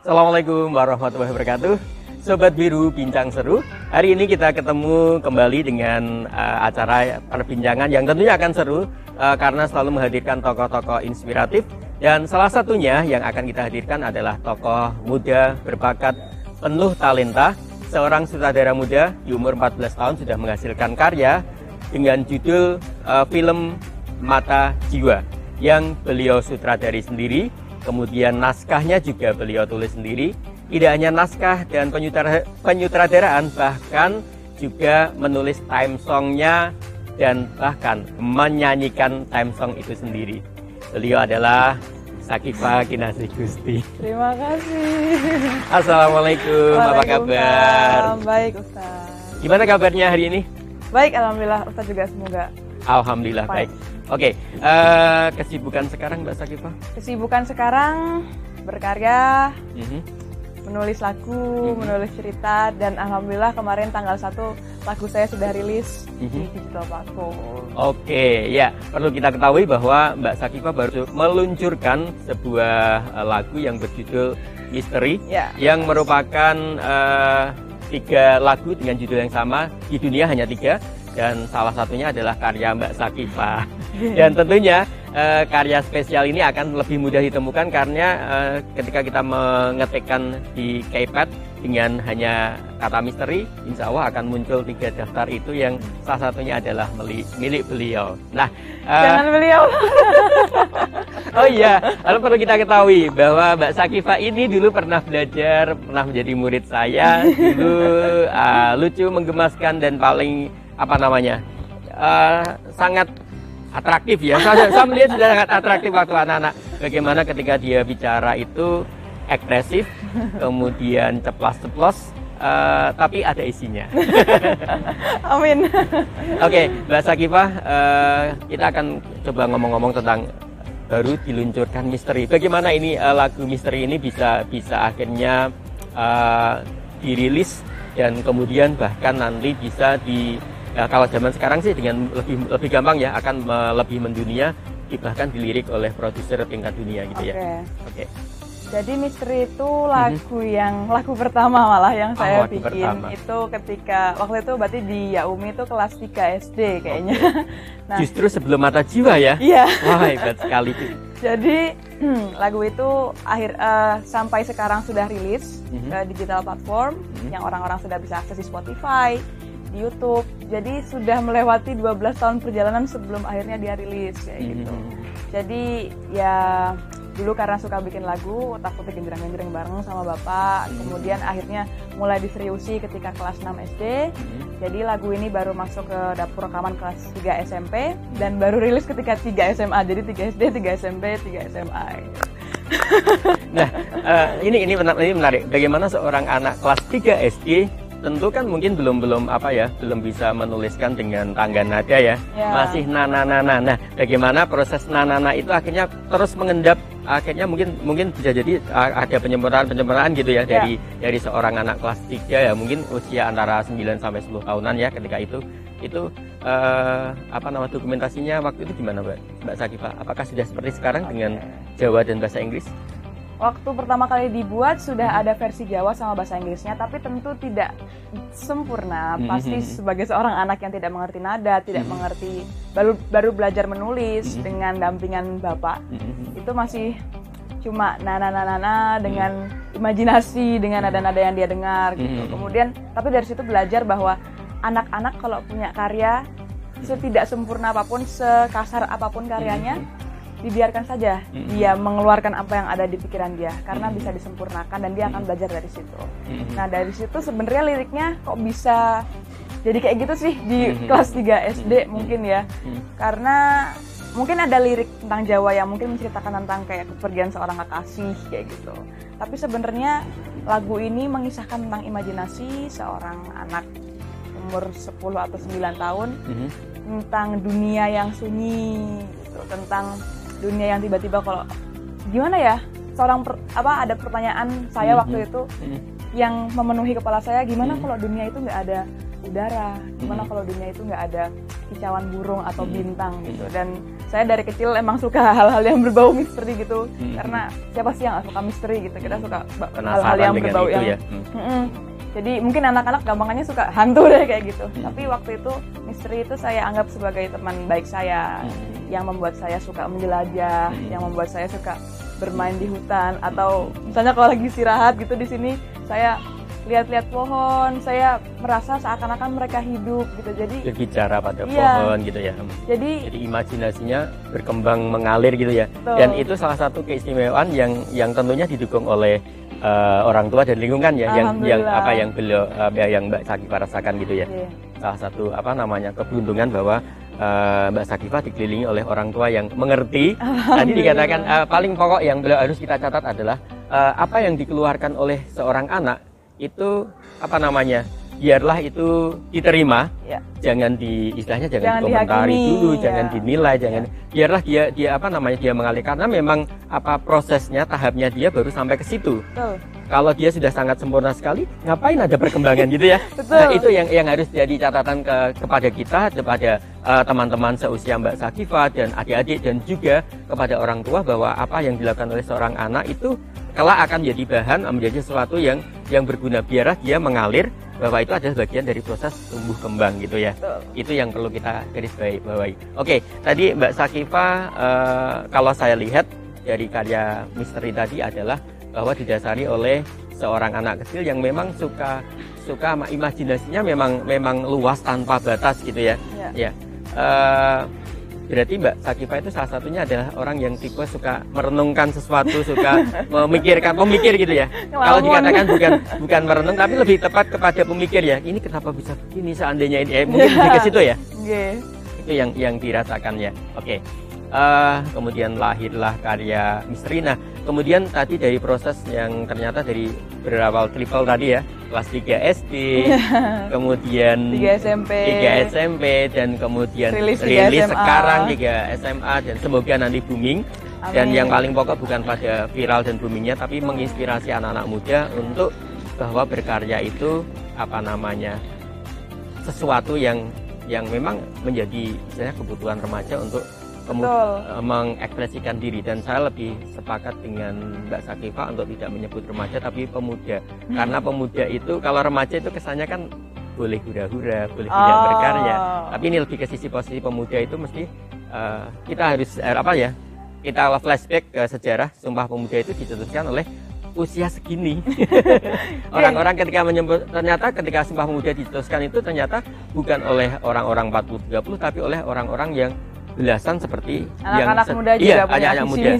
Assalamualaikum warahmatullahi wabarakatuh. Sobat Biru Bincang Seru. Hari ini kita ketemu kembali dengan acara perbincangan yang tentunya akan seru karena selalu menghadirkan tokoh-tokoh inspiratif. Dan salah satunya yang akan kita hadirkan adalah tokoh muda berbakat penuh talenta. Seorang sutradara muda di umur 14 tahun sudah menghasilkan karya dengan judul film Mata Jiwa yang beliau sutradari sendiri. Kemudian naskahnya juga beliau tulis sendiri. Tidak hanya naskah dan penyutradaraan, bahkan juga menulis theme songnya dan bahkan menyanyikan theme song itu sendiri. Beliau adalah Sakifah Kinasih Gusti. Terima kasih. Assalamualaikum, apa kabar? Baik, Ustaz. Gimana kabarnya hari ini? Baik, alhamdulillah. Ustaz juga semoga. Alhamdulillah baik. Oke, kesibukan sekarang Mbak Sakifah? Kesibukan sekarang berkarya, menulis lagu, menulis cerita, dan alhamdulillah kemarin tanggal 1 lagu saya sudah rilis di digital platform. Oke, ya perlu kita ketahui bahwa Mbak Sakifah baru meluncurkan sebuah lagu yang berjudul Misteri, yang merupakan 3 lagu dengan judul yang sama, di dunia hanya 3, dan salah satunya adalah karya Mbak Sakifah. Dan tentunya karya spesial ini akan lebih mudah ditemukan karena ketika kita mengetikkan di keypad dengan hanya kata misteri, insya Allah akan muncul 3 daftar itu yang salah satunya adalah milik beliau. Nah, jangan beliau. Oh iya, lalu perlu kita ketahui bahwa Mbak Sakifah ini dulu pernah belajar, pernah menjadi murid saya, dulu lucu, menggemaskan, dan paling sangat atraktif ya. Saya melihat sudah sangat atraktif waktu anak-anak. Bagaimana ketika dia bicara itu agresif, kemudian ceplas-ceplos, tapi ada isinya. Amin. Oke, Mbak Sakifah, kita akan coba ngomong-ngomong tentang baru diluncurkan Misteri. Bagaimana ini lagu Misteri ini bisa akhirnya dirilis dan kemudian bahkan nanti bisa kalau zaman sekarang sih dengan lebih gampang ya, akan lebih mendunia, bahkan dilirik oleh produser tingkat dunia gitu ya. Oke. Jadi Misteri itu lagu pertama malah yang saya bikin pertama. Itu ketika waktu itu berarti di Yaumi itu kelas 3 SD kayaknya. Nah, justru sebelum Mata Jiwa ya? Iya. Wah, hebat sekali. Jadi lagu itu sampai sekarang sudah rilis ke digital platform yang orang-orang sudah bisa akses di Spotify, di YouTube. Jadi sudah melewati 12 tahun perjalanan sebelum akhirnya dia rilis kayak gitu. Jadi ya dulu karena suka bikin lagu, takut genjreng-genjreng bareng sama bapak. Kemudian akhirnya mulai diseriusi ketika kelas 6 SD. Jadi lagu ini baru masuk ke dapur rekaman kelas 3 SMP dan baru rilis ketika 3 SMA. Jadi 3 SD, 3 SMP, 3 SMA. Nah, ini menarik. Bagaimana seorang anak kelas 3 SD tentu kan mungkin belum bisa menuliskan dengan tangga nada ya. Masih nana. Nah, bagaimana proses nana itu akhirnya terus mengendap, akhirnya mungkin bisa jadi ada penyempurnaan gitu ya dari seorang anak kelas 3 ya, mungkin usia antara 9 sampai 10 tahunan ya ketika itu dokumentasinya waktu itu gimana Mbak Sakifah? Apakah sudah seperti sekarang dengan Jawa dan bahasa Inggris? Waktu pertama kali dibuat sudah ada versi Jawa sama bahasa Inggrisnya, tapi tentu tidak sempurna. Pasti sebagai seorang anak yang tidak mengerti nada, tidak mengerti, baru belajar menulis dengan dampingan bapak, itu masih cuma nana dengan imajinasi, dengan nada-nada yang dia dengar gitu. Kemudian, tapi dari situ belajar bahwa anak-anak kalau punya karya, setidak sempurna apapun, sekasar apapun karyanya, dibiarkan saja dia mengeluarkan apa yang ada di pikiran dia, karena bisa disempurnakan dan dia akan belajar dari situ. Nah, dari situ sebenarnya liriknya kok bisa jadi kayak gitu sih di kelas 3 SD mungkin ya. Karena mungkin ada lirik tentang Jawa yang mungkin menceritakan tentang kayak kepergian seorang kekasih kayak gitu. Tapi sebenarnya lagu ini mengisahkan tentang imajinasi seorang anak umur 10 atau 9 tahun tentang dunia yang sunyi gitu, tentang dunia yang tiba-tiba kalau gimana ya, ada pertanyaan saya waktu itu yang memenuhi kepala saya, gimana kalau dunia itu nggak ada udara, gimana kalau dunia itu nggak ada kicauan burung atau bintang gitu. Dan saya dari kecil emang suka hal-hal yang berbau misteri gitu. Karena siapa sih yang gak suka misteri gitu, kita suka hal-hal yang berbau itu yang ya. Jadi mungkin anak-anak gampangannya suka hantu deh kayak gitu. Tapi waktu itu misteri itu saya anggap sebagai teman baik saya, yang membuat saya suka menjelajah, yang membuat saya suka bermain di hutan, atau misalnya kalau lagi istirahat gitu di sini saya lihat-lihat pohon, saya merasa seakan-akan mereka hidup gitu. Jadi berbicara pada pohon gitu ya. Jadi imajinasinya berkembang mengalir gitu ya. Betul. Dan itu salah satu keistimewaan yang tentunya didukung oleh orang tua dan lingkungan ya, yang beliau yang Mbak Sakifah rasakan gitu ya. Salah satu keberuntungan bahwa Mbak Sakifah dikelilingi oleh orang tua yang mengerti. Tadi dikatakan paling pokok yang beliau harus kita catat adalah apa yang dikeluarkan oleh seorang anak itu biarlah itu diterima, jangan istilahnya jangan dikomentari dulu, jangan dinilai, biarlah dia mengalir, karena memang prosesnya, tahapnya dia baru sampai ke situ. Betul. Kalau dia sudah sangat sempurna sekali, ngapain ada perkembangan gitu ya? Nah, itu yang harus jadi catatan kepada kita, kepada teman-teman seusia Mbak Sakifah dan adik-adik, dan juga kepada orang tua, bahwa apa yang dilakukan oleh seorang anak itu kelak akan menjadi bahan, menjadi sesuatu yang berguna. Biarlah dia mengalir, bahwa itu adalah bagian dari proses tumbuh kembang gitu ya. Itu yang perlu kita garis bawahi. Oke, tadi Mbak Sakifah kalau saya lihat dari karya misteri tadi adalah bahwa didasari oleh seorang anak kecil yang memang suka imajinasinya memang luas tanpa batas gitu ya. Berarti Mbak Sakifah itu salah satunya adalah orang yang tipe suka merenungkan sesuatu, suka pemikir gitu ya. Kalau dikatakan bukan merenung, tapi lebih tepat kepada pemikir ya. Ini kenapa bisa begini, seandainya ini mungkin lebih ke situ ya. Itu yang dirasakan ya. Oke. Kemudian lahirlah karya misteri. Nah, kemudian tadi dari proses yang ternyata dari berawal triple tadi ya, kelas 3 SD, kemudian 3 SMP, dan kemudian rilis sekarang 3 SMA, dan semoga nanti booming. Amin. Dan yang paling pokok bukan pada viral dan boomingnya, tapi menginspirasi anak-anak muda untuk bahwa berkarya itu sesuatu yang memang menjadi istilahnya kebutuhan remaja untuk mengekspresikan diri. Dan saya lebih sepakat dengan Mbak Sakifah untuk tidak menyebut remaja tapi pemuda, karena pemuda itu, kalau remaja itu kesannya kan boleh hura-hura, boleh tidak berkarya, tapi ini lebih ke sisi posisi pemuda itu mesti kita harus kita flashback ke sejarah. Sumpah Pemuda itu dicetuskan oleh usia segini. Orang-orang ketika menyebut, ternyata ketika Sumpah Pemuda dicetuskan itu ternyata bukan oleh orang-orang 40-30, tapi oleh orang-orang yang belasan seperti anak-anak muda juga punya anak muda.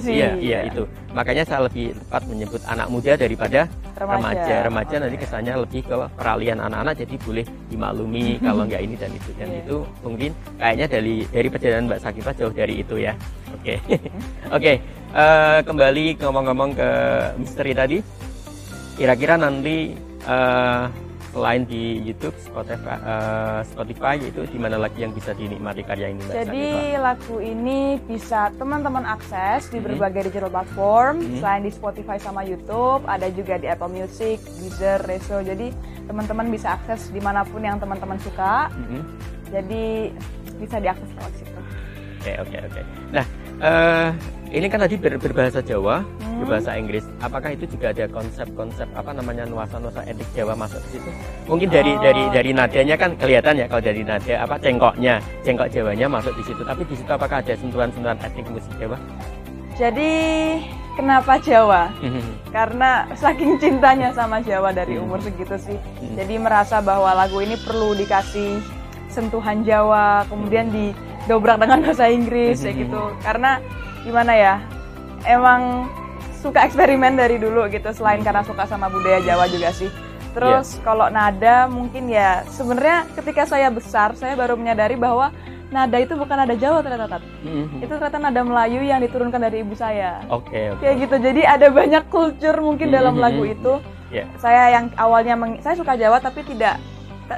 Iya, itu. Makanya saya lebih tepat menyebut anak muda daripada remaja. Remaja nanti kesannya lebih ke peralihan anak-anak, jadi boleh dimaklumi kalau nggak ini dan itu. Dan itu mungkin kayaknya dari perjalanan Mbak Sakifah jauh dari itu ya. Oke. Oke. Kembali ngomong-ngomong ke misteri tadi. Kira-kira nanti selain di YouTube, Spotify itu di mana lagi yang bisa dinikmati karya ini, Mbak? Jadi lagu ini bisa teman-teman akses di berbagai digital platform. Selain di Spotify sama YouTube, ada juga di Apple Music, Deezer, Reso. Jadi teman-teman bisa akses dimanapun yang teman-teman suka. Jadi bisa diakses lewat situ. Oke. Nah, ini kan tadi berbahasa Jawa, berbahasa Inggris. Apakah itu juga ada konsep-konsep nuansa-nuansa etnik Jawa masuk ke situ? Mungkin dari nadanya kan kelihatan ya, kalau dari nada cengkok Jawanya masuk di situ. Tapi di situ apakah ada sentuhan-sentuhan etnik musik Jawa? Jadi kenapa Jawa? Karena saking cintanya sama Jawa dari umur segitu sih. Jadi merasa bahwa lagu ini perlu dikasih sentuhan Jawa, kemudian didobrak dengan bahasa Inggris kayak gitu. Karena gimana ya, emang suka eksperimen dari dulu gitu, selain karena suka sama budaya Jawa juga sih. Terus kalau nada mungkin ya sebenarnya ketika saya besar saya baru menyadari bahwa nada itu bukan nada Jawa ternyata. Itu ternyata nada Melayu yang diturunkan dari ibu saya. Oke. Kayak gitu. Jadi ada banyak kultur mungkin dalam lagu itu. Saya yang awalnya saya suka Jawa tapi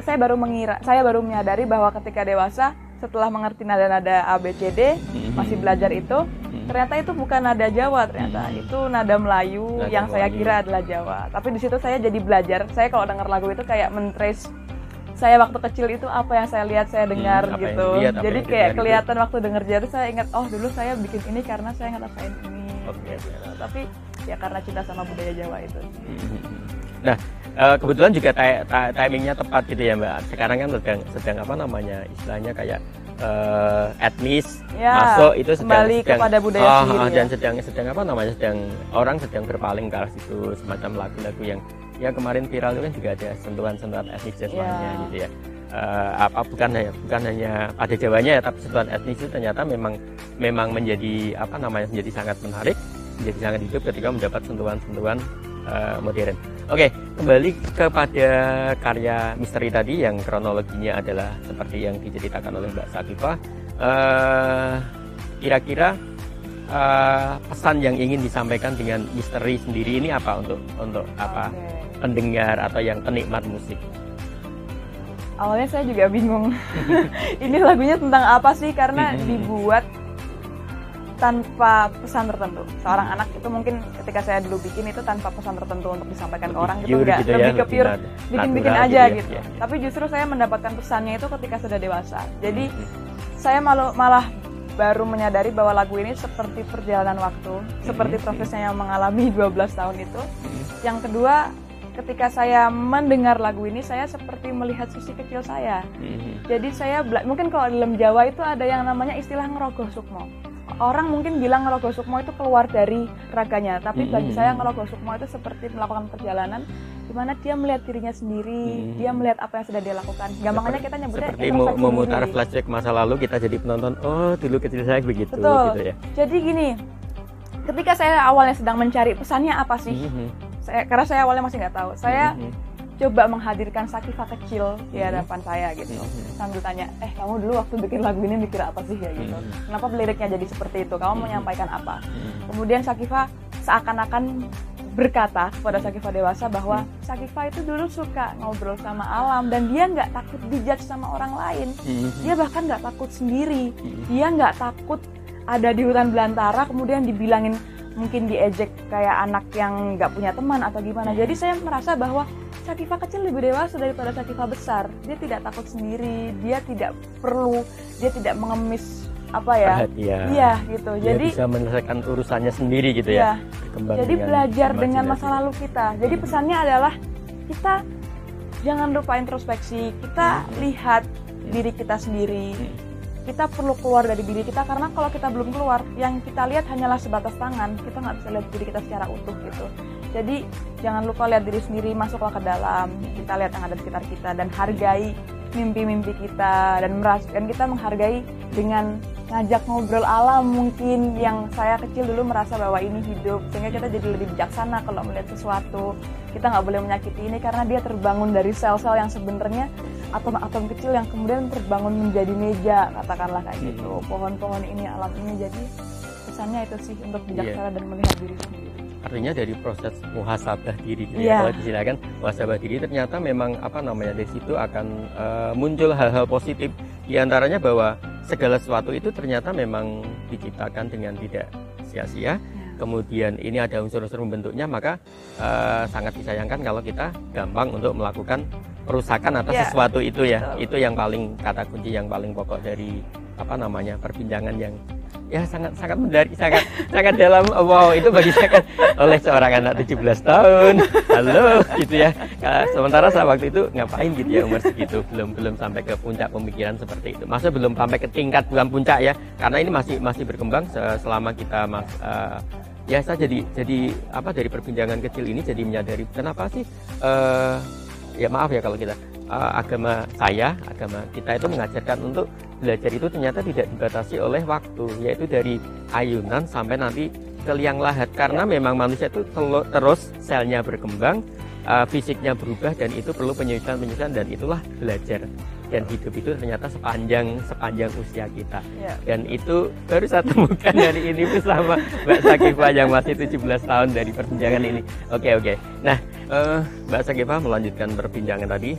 saya baru menyadari bahwa ketika dewasa setelah mengerti nada-nada A, B, C, D, masih belajar itu, ternyata itu bukan nada Jawa, ternyata itu nada Melayu yang saya kira adalah Jawa. Tapi di situ saya jadi belajar. Saya kalau dengar lagu itu kayak men-trace saya waktu kecil itu apa yang saya lihat, saya dengar apa yang gitu. dilihat, apa Jadi yang kayak didengar kelihatan waktu denger jazz saya ingat, oh dulu saya bikin ini karena saya ngerasain ini. Oke. Gitu. Tapi ya karena cinta sama budaya Jawa itu. Nah, kebetulan juga timingnya tepat gitu ya Mbak. Sekarang kan sedang apa namanya istilahnya kayak etnis Ya, masuk itu kembali kepada budaya sendiri dan ya. sedang apa namanya orang sedang berpaling ke arah situ, semacam lagu-lagu yang ya kemarin viral itu kan juga ada sentuhan-sentuhan etnis jazzmania gitu ya. Bukan hanya pada Jawanya ya, tapi sentuhan etnis itu ternyata memang menjadi apa namanya menjadi sangat menarik, menjadi sangat hidup ketika mendapat sentuhan-sentuhan modern. Oke, kembali kepada karya misteri tadi yang kronologinya adalah seperti yang diceritakan oleh Mbak Sakifah. Kira-kira pesan yang ingin disampaikan dengan misteri sendiri ini apa untuk apa pendengar atau yang penikmat musik? Awalnya saya juga bingung. Ini lagunya tentang apa sih? Karena dibuat tanpa pesan tertentu. Seorang anak itu mungkin ketika saya dulu bikin itu tanpa pesan tertentu untuk disampaikan ke orang gitu, enggak, gitu lebih ya, ke pure bikin-bikin aja gitu. Ya. Tapi justru saya mendapatkan pesannya itu ketika sudah dewasa. Jadi saya malah baru menyadari bahwa lagu ini seperti perjalanan waktu, seperti prosesnya yang mengalami 12 tahun itu. Yang kedua, ketika saya mendengar lagu ini, saya seperti melihat sisi kecil saya. Jadi saya mungkin kalau dalam Jawa itu ada yang namanya istilah ngerogoh sukmo. Orang mungkin bilang ngerogoh sukmo itu keluar dari raganya, tapi bagi saya ngerogoh sukmo itu seperti melakukan perjalanan di mana dia melihat dirinya sendiri, dia melihat apa yang sudah dia lakukan. Gampangannya kita nyebutnya seperti memutar flashback masa lalu, kita jadi penonton, oh dulu kecil saya begitu. Betul. Gitu ya. Jadi gini, ketika saya awalnya sedang mencari pesannya apa sih, karena saya awalnya masih nggak tahu, saya coba menghadirkan Sakifah kecil di hadapan saya gitu, sambil tanya, kamu dulu waktu bikin lagu ini mikir apa sih ya gitu, kenapa liriknya jadi seperti itu, kamu mau menyampaikan apa? Kemudian Sakifah seakan-akan berkata kepada Sakifah dewasa bahwa Sakifah itu dulu suka ngobrol sama alam dan dia nggak takut dijudge sama orang lain, dia bahkan nggak takut sendiri, dia nggak takut ada di hutan belantara kemudian dibilangin mungkin diejek kayak anak yang nggak punya teman atau gimana. Jadi saya merasa bahwa Sakifah kecil lebih dewasa daripada Sakifah besar. Dia tidak takut sendiri, dia tidak mengemis apa ya? Iya gitu. Dia jadi bisa menyelesaikan urusannya sendiri gitu ya. Jadi belajar dengan masa lalu kita. Jadi pesannya adalah kita jangan lupa introspeksi, kita lihat diri kita sendiri. Kita perlu keluar dari diri kita, karena kalau kita belum keluar, yang kita lihat hanyalah sebatas tangan, kita nggak bisa lihat diri kita secara utuh gitu. Jadi jangan lupa lihat diri sendiri, masuklah ke dalam, kita lihat yang ada di sekitar kita dan hargai mimpi-mimpi kita dan kita menghargai dengan ngajak ngobrol alam mungkin yang saya kecil dulu merasa bahwa ini hidup, sehingga kita jadi lebih bijaksana kalau melihat sesuatu. Kita nggak boleh menyakiti ini karena dia terbangun dari sel-sel yang sebenarnya atom-atom kecil yang kemudian terbangun menjadi meja, katakanlah kayak gitu. Pohon-pohon ini, alam ini, jadi pesannya itu sih untuk bijaksana dan melihat diri sendiri. Artinya dari proses muhasabah diri gitu ya, kalau disilakan muhasabah diri ternyata memang apa namanya dari situ akan muncul hal-hal positif, diantaranya bahwa segala sesuatu itu ternyata memang diciptakan dengan tidak sia-sia. Kemudian ini ada unsur-unsur membentuknya, maka sangat disayangkan kalau kita gampang untuk melakukan perusakan atas sesuatu itu ya. Itu yang paling kata kunci yang paling pokok dari apa namanya perbincangan yang ya sangat menarik, sangat dalam. Wow, itu bagi saya kan oleh seorang anak 17 tahun. Halo gitu ya. Sementara saya waktu itu ngapain gitu ya, umur segitu, belum sampai ke puncak pemikiran seperti itu. Masa belum sampai ke tingkat bukan puncak ya. Karena ini masih berkembang selama kita ya saya jadi apa dari perbincangan kecil ini jadi menyadari kenapa sih ya maaf ya kalau kita agama kita itu mengajarkan untuk belajar itu ternyata tidak dibatasi oleh waktu, yaitu dari ayunan sampai nanti ke liang lahat, karena memang manusia itu terus selnya berkembang, fisiknya berubah, dan itu perlu penyusunan dan itulah belajar. Dan hidup itu ternyata sepanjang usia kita. Dan itu baru saya temukan hari ini bersama Mbak Sakifah yang masih 17 tahun dari perbincangan ini. Oke. Nah, Mbak Sakifah melanjutkan perbincangan tadi.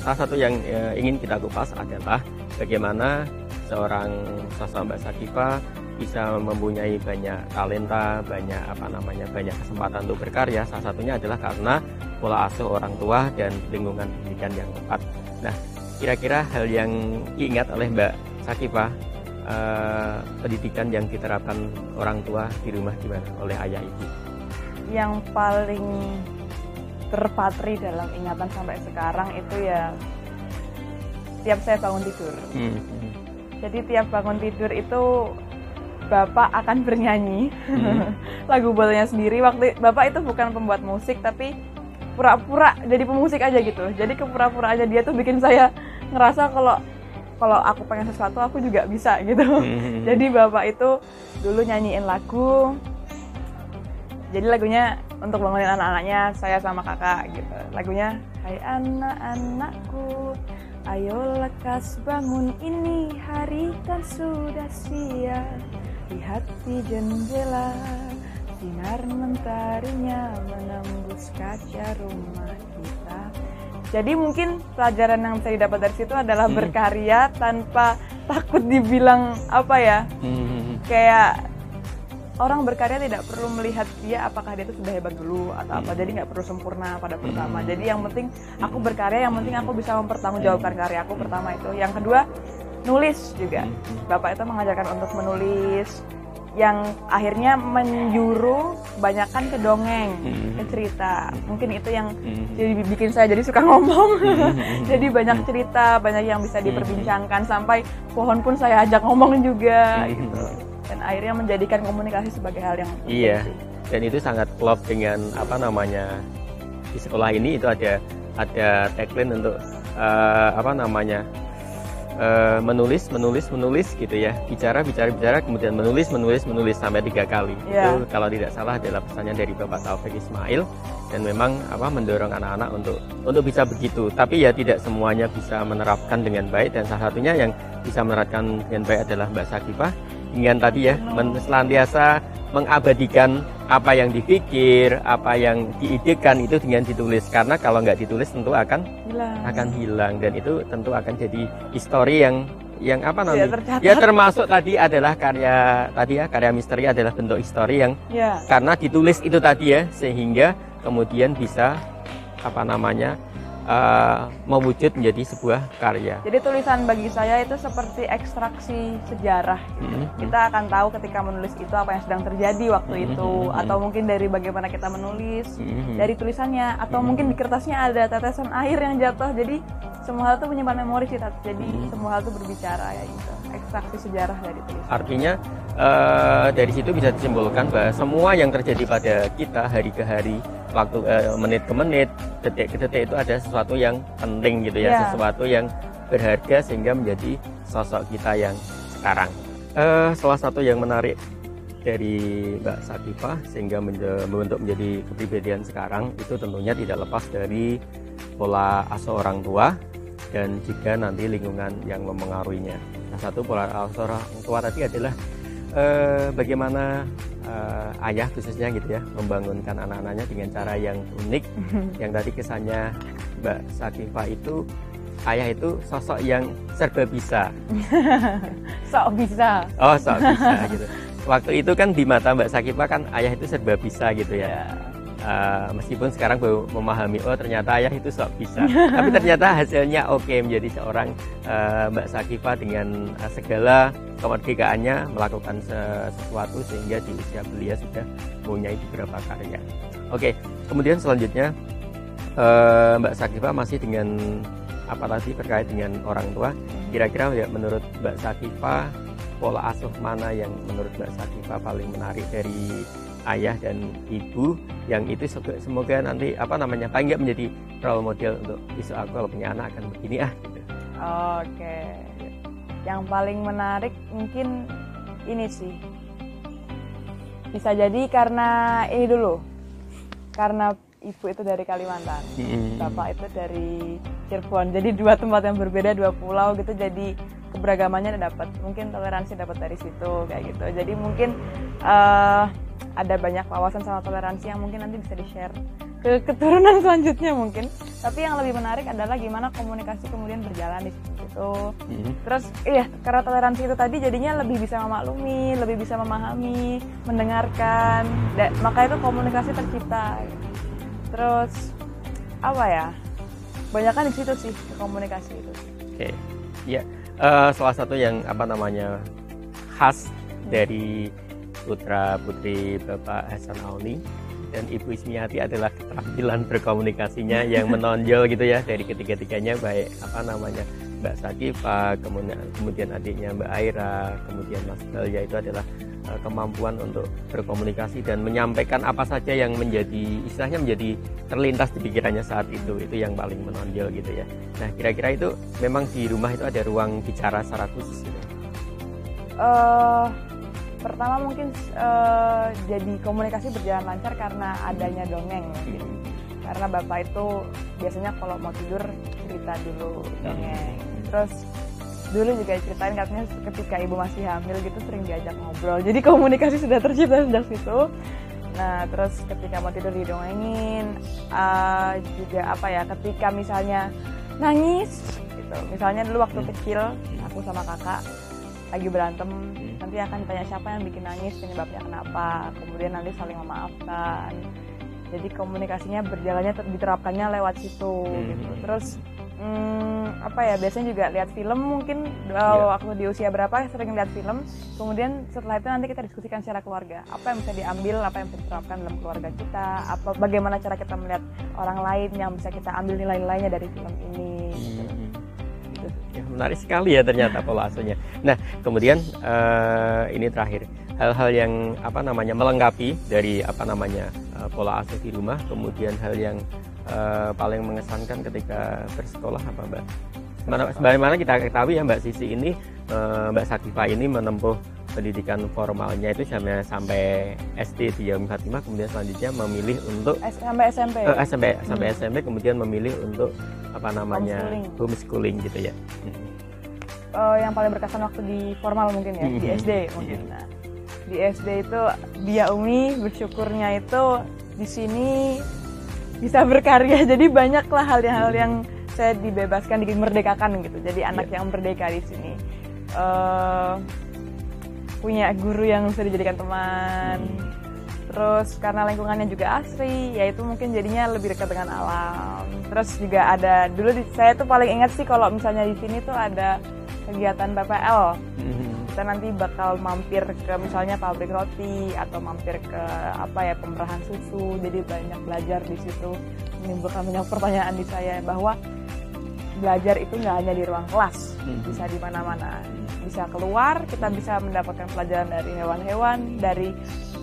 Salah satu yang ingin kita kupas adalah bagaimana seorang sosok Mbak Sakifah bisa mempunyai banyak talenta, banyak kesempatan untuk berkarya. Salah satunya adalah karena pola asuh orang tua dan lingkungan pendidikan yang tepat. Nah, kira-kira hal yang diingat oleh Mbak Sakifah, pendidikan yang diterapkan orang tua di rumah gimana oleh ayah ibu? Yang paling terpatri dalam ingatan sampai sekarang itu ya tiap saya bangun tidur. Jadi tiap bangun tidur itu Bapak akan bernyanyi lagu bolanya sendiri. Waktu Bapak itu bukan pembuat musik, tapi pura-pura jadi pemusik aja gitu. Jadi kepura-pura aja dia tuh bikin saya ngerasa kalau aku pengen sesuatu aku juga bisa gitu. Jadi Bapak itu dulu nyanyiin lagu. Jadi lagunya untuk bangunin anak-anaknya, saya sama kakak gitu. Lagunya, hai anak-anakku, ayo lekas bangun, ini hari kan sudah siang. Lihat di jendela, sinar mentarinya menembus kaca rumah kita. Jadi mungkin pelajaran yang saya dapat dari situ adalah berkarya tanpa takut dibilang apa ya, kayak orang berkarya tidak perlu melihat dia apakah dia itu sudah hebat dulu atau apa. Jadi nggak perlu sempurna pada pertama. Jadi yang penting aku berkarya, yang penting aku bisa mempertanggungjawabkan karya aku, pertama itu. Yang kedua, nulis juga. Bapak itu mengajarkan untuk menulis, yang akhirnya menjuru banyakkan ke dongeng, ke cerita. Mungkin itu yang jadi bikin saya jadi suka ngomong. Jadi banyak cerita, banyak yang bisa diperbincangkan, sampai pohon pun saya ajak ngomong juga gitu. Dan akhirnya menjadikan komunikasi sebagai hal yang penting. Iya. Dan itu sangat klop dengan apa namanya, di sekolah ini itu ada tagline untuk menulis gitu ya, bicara kemudian menulis sampai 3 kali. Yeah. Itu kalau tidak salah adalah pesannya dari Bapak Taufik Ismail, dan memang mendorong anak-anak untuk bisa begitu. Tapi ya tidak semuanya bisa menerapkan dengan baik, dan salah satunya yang bisa menerapkan dengan baik adalah Mbak Sakifah dengan tadi ya, senantiasa mengabadikan apa yang dipikir, apa yang diidekan itu dengan ditulis, karena kalau nggak ditulis tentu akan hilang, dan itu tentu akan jadi histori yang apa namanya ya, termasuk tadi adalah karya misteri adalah bentuk histori yang karena ditulis itu tadi ya, sehingga kemudian bisa mewujud menjadi sebuah karya. Jadi tulisan bagi saya itu seperti ekstraksi sejarah gitu. Kita akan tahu ketika menulis itu apa yang sedang terjadi waktu itu, atau mungkin dari bagaimana kita menulis, dari tulisannya, atau mungkin di kertasnya ada tetesan air yang jatuh. Jadi semua hal itu menyimpan memori sih, jadi semua hal itu berbicara ya gitu. Ekstraksi sejarah dari tulisan. Artinya dari situ bisa disimpulkan bahwa semua yang terjadi pada kita hari ke hari, waktu menit ke menit, detik ke detik itu ada sesuatu yang penting gitu ya, sesuatu yang berharga sehingga menjadi sosok kita yang sekarang. Salah satu yang menarik dari Mbak Sakifah sehingga membentuk menjadi kepribadian sekarang itu tentunya tidak lepas dari pola asuh orang tua dan juga nanti lingkungan yang memengaruhinya. Nah, satu pola asuh orang tua tadi adalah bagaimana ayah khususnya gitu ya membangunkan anak-anaknya dengan cara yang unik. Yang tadi kesannya Mbak Sakifah itu ayah itu sosok yang serba bisa. Sok bisa. Oh, sok bisa gitu. Waktu itu kan di mata Mbak Sakifah kan ayah itu serba bisa gitu ya. Meskipun sekarang baru memahami, oh ternyata ayah itu sok bisa. Tapi ternyata hasilnya oke, menjadi seorang Mbak Sakifah dengan segala kemerdekaannya melakukan sesuatu sehingga di usia belia sudah mempunyai beberapa karya. Oke, kemudian selanjutnya Mbak Sakifah masih dengan apa tadi terkait dengan orang tua. Kira-kira ya menurut Mbak Sakifah pola asuh mana yang menurut Mbak Sakifah paling menarik dari ayah dan ibu, yang itu semoga nanti paling nggak menjadi role model untuk besok aku kalau punya anak akan begini gitu. Oke. Yang paling menarik mungkin ini sih. Bisa jadi karena ini dulu. Karena ibu itu dari Kalimantan, bapak itu dari Cirebon. Jadi 2 tempat yang berbeda, 2 pulau gitu, jadi keberagamannya dapat. Mungkin toleransi dapat dari situ kayak gitu. Jadi mungkin ada banyak wawasan sama toleransi yang mungkin nanti bisa di-share ke keturunan selanjutnya mungkin. Tapi yang lebih menarik adalah gimana komunikasi kemudian berjalan di situ. Terus karena toleransi itu tadi jadinya lebih bisa memaklumi, lebih bisa memahami, mendengarkan, maka itu komunikasi tercipta. Terus kebanyakan di situ sih, komunikasi itu. Oke, ya, salah satu yang khas dari putra putri Bapak Hasan Auni dan Ibu Ismiati adalah keterampilan berkomunikasinya yang menonjol gitu ya, dari ketiga-tiganya, baik Mbak Sakifa, kemudian adiknya Mbak Aira, kemudian Mas Balya, itu adalah kemampuan untuk berkomunikasi dan menyampaikan apa saja yang istilahnya menjadi terlintas di pikirannya saat itu yang paling menonjol gitu ya. Nah, kira-kira itu memang di rumah itu ada ruang bicara secara khusus gitu? Pertama mungkin jadi komunikasi berjalan lancar karena adanya dongeng mungkin. Karena bapak itu biasanya kalau mau tidur cerita dulu dongeng. Terus dulu juga ceritain katanya ketika ibu masih hamil gitu sering diajak ngobrol. Jadi komunikasi sudah tercipta sejak situ. Nah, terus ketika mau tidur didongengin, juga ketika misalnya nangis gitu. Misalnya dulu waktu kecil aku sama kakak lagi berantem, nanti akan tanya siapa yang bikin nangis, penyebabnya kenapa, kemudian nanti saling memaafkan. Jadi komunikasinya berjalannya diterapkannya lewat situ gitu. Terus biasanya juga lihat film mungkin waktu di usia berapa sering lihat film, kemudian setelah itu nanti kita diskusikan secara keluarga, apa yang bisa diambil, apa yang bisa diterapkan dalam keluarga kita, bagaimana cara kita melihat orang lain yang bisa kita ambil nilai-nilainya dari film ini gitu. Ya, menarik sekali ya ternyata pola asuhnya. Nah, kemudian ini terakhir, hal-hal yang melengkapi dari pola asuh di rumah, kemudian hal yang paling mengesankan ketika bersekolah apa Mbak? Sebagaimana kita ketahui ya, Mbak Sisi ini, Mbak Sakifa ini menempuh pendidikan formalnya itu sampai SD di Yaumi Fatimah, kemudian selanjutnya memilih untuk sampai SMP. Sampai SMP, kemudian memilih untuk homeschooling gitu ya. Yang paling berkesan waktu di formal mungkin ya, di SD mungkin. Nah, di SD itu di Yaumi bersyukurnya itu di sini bisa berkarya. Jadi banyaklah hal-hal yang saya dibebaskan, dimerdekakan gitu. Jadi anak yang merdeka di sini. Punya guru yang bisa dijadikan teman. Terus karena lingkungannya juga asri, ya itu mungkin jadinya lebih dekat dengan alam. Terus juga ada saya tuh paling ingat sih kalau misalnya di sini tuh ada kegiatan PPL. Kita nanti bakal mampir ke misalnya pabrik roti atau mampir ke pemerahan susu. Jadi banyak belajar di situ, menimbulkan banyak pertanyaan di saya bahwa belajar itu nggak hanya di ruang kelas, bisa di mana-mana, bisa keluar, kita bisa mendapatkan pelajaran dari hewan-hewan, dari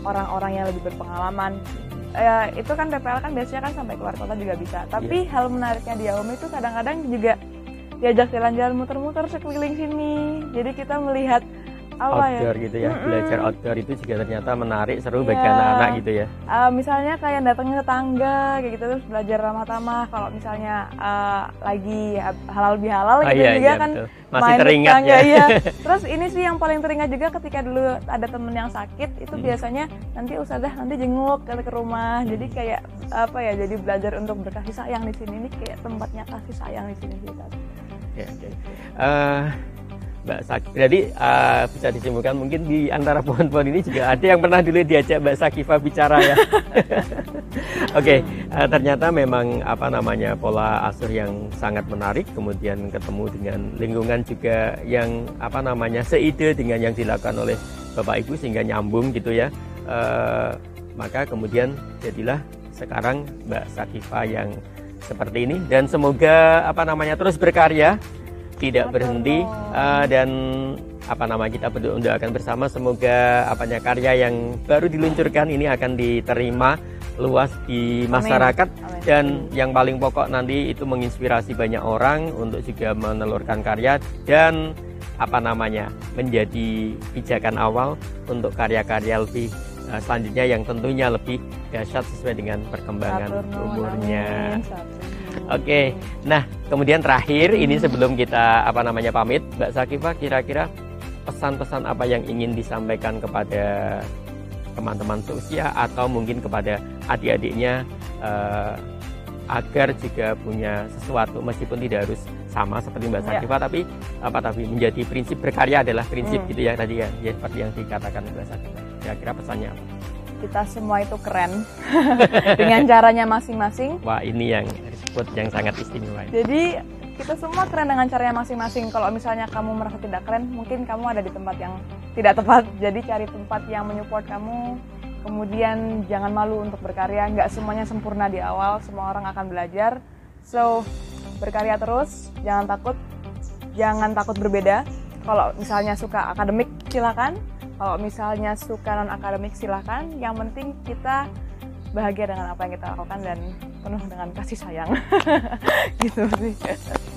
orang-orang yang lebih berpengalaman. Itu kan PPL kan biasanya kan sampai keluar kota juga bisa. Tapi hal menariknya di Yaumi itu kadang-kadang juga diajak jalan-jalan muter-muter sekeliling sini. Jadi kita melihat outdoor gitu ya, belajar outdoor itu juga ternyata menarik, seru bagi anak-anak gitu ya. Misalnya kayak datangnya ke tetangga kayak gitu, terus belajar ramah tamah. Kalau misalnya lagi halal bihalal gitu juga kan betul. Masih teringat ya. Terus ini sih yang paling teringat juga ketika dulu ada temen yang sakit itu biasanya nanti ustadzah nanti jenguk ke rumah. Jadi kayak jadi belajar untuk berkasih sayang di sini. Ini kayak tempatnya kasih sayang di sini kita. Ya, okay. Mbak Sakifa, jadi bisa disimpulkan mungkin di antara pohon-pohon ini juga ada yang pernah dulu diajak Mbak Sakifa bicara ya. Oke, ternyata memang pola asuh yang sangat menarik, kemudian ketemu dengan lingkungan juga yang seide dengan yang dilakukan oleh Bapak Ibu sehingga nyambung gitu ya. Maka kemudian jadilah sekarang Mbak Sakifa yang seperti ini, dan semoga terus berkarya, tidak berhenti, dan kita mendoakan bersama semoga karya yang baru diluncurkan ini akan diterima luas di masyarakat. Amin. Dan yang paling pokok nanti itu menginspirasi banyak orang untuk juga menelurkan karya dan menjadi pijakan awal untuk karya-karya lebih selanjutnya yang tentunya lebih dahsyat sesuai dengan perkembangan umurnya. Oke, nah kemudian terakhir ini sebelum kita pamit, Mbak Sakifa, kira-kira pesan-pesan apa yang ingin disampaikan kepada teman-teman seusia atau mungkin kepada adik-adiknya agar juga punya sesuatu meskipun tidak harus sama seperti Mbak Sakifa, tapi menjadi prinsip berkarya adalah prinsip gitu ya tadi ya seperti yang dikatakan Mbak Sakifa. Kira-kira pesannya apa? Kita semua itu keren dengan caranya masing-masing. Wah, ini yang quote yang sangat istimewa. Jadi kita semua keren dengan caranya masing-masing. Kalau misalnya kamu merasa tidak keren, mungkin kamu ada di tempat yang tidak tepat. Jadi cari tempat yang menyupport kamu. Kemudian jangan malu untuk berkarya. Nggak semuanya sempurna di awal. Semua orang akan belajar. So berkarya terus. Jangan takut. Jangan takut berbeda. Kalau misalnya suka akademik, silakan. Kalau misalnya suka non-akademik, silakan. Yang penting kita bahagia dengan apa yang kita lakukan dan penuh dengan kasih sayang. Gitu sih.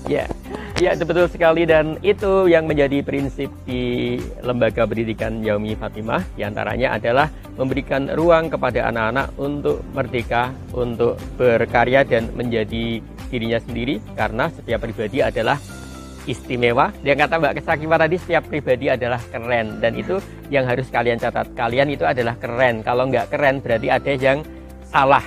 Ya, itu betul sekali, dan itu yang menjadi prinsip di Lembaga Pendidikan Yaumi Fatimah. Di antaranya adalah memberikan ruang kepada anak-anak untuk merdeka, untuk berkarya dan menjadi dirinya sendiri, karena setiap pribadi adalah istimewa. Yang kata Mbak Sakifah tadi, setiap pribadi adalah keren, dan itu yang harus kalian catat. Kalian itu adalah keren. Kalau nggak keren berarti ada yang salah,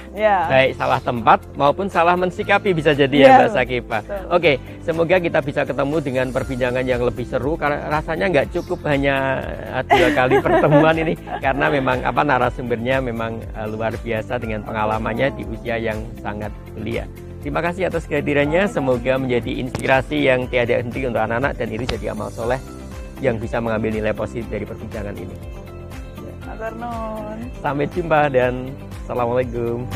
baik salah tempat maupun salah mensikapi bisa jadi ya Mbak Sakifah. Oke, semoga kita bisa ketemu dengan perbincangan yang lebih seru, karena rasanya nggak cukup hanya 2 kali pertemuan ini, karena memang narasumbernya memang luar biasa dengan pengalamannya di usia yang sangat belia. Terima kasih atas kehadirannya, semoga menjadi inspirasi yang tiada henti untuk anak-anak, dan ini jadi amal soleh yang bisa mengambil nilai positif dari perbincangan ini. Sampai jumpa dan Assalamualaikum.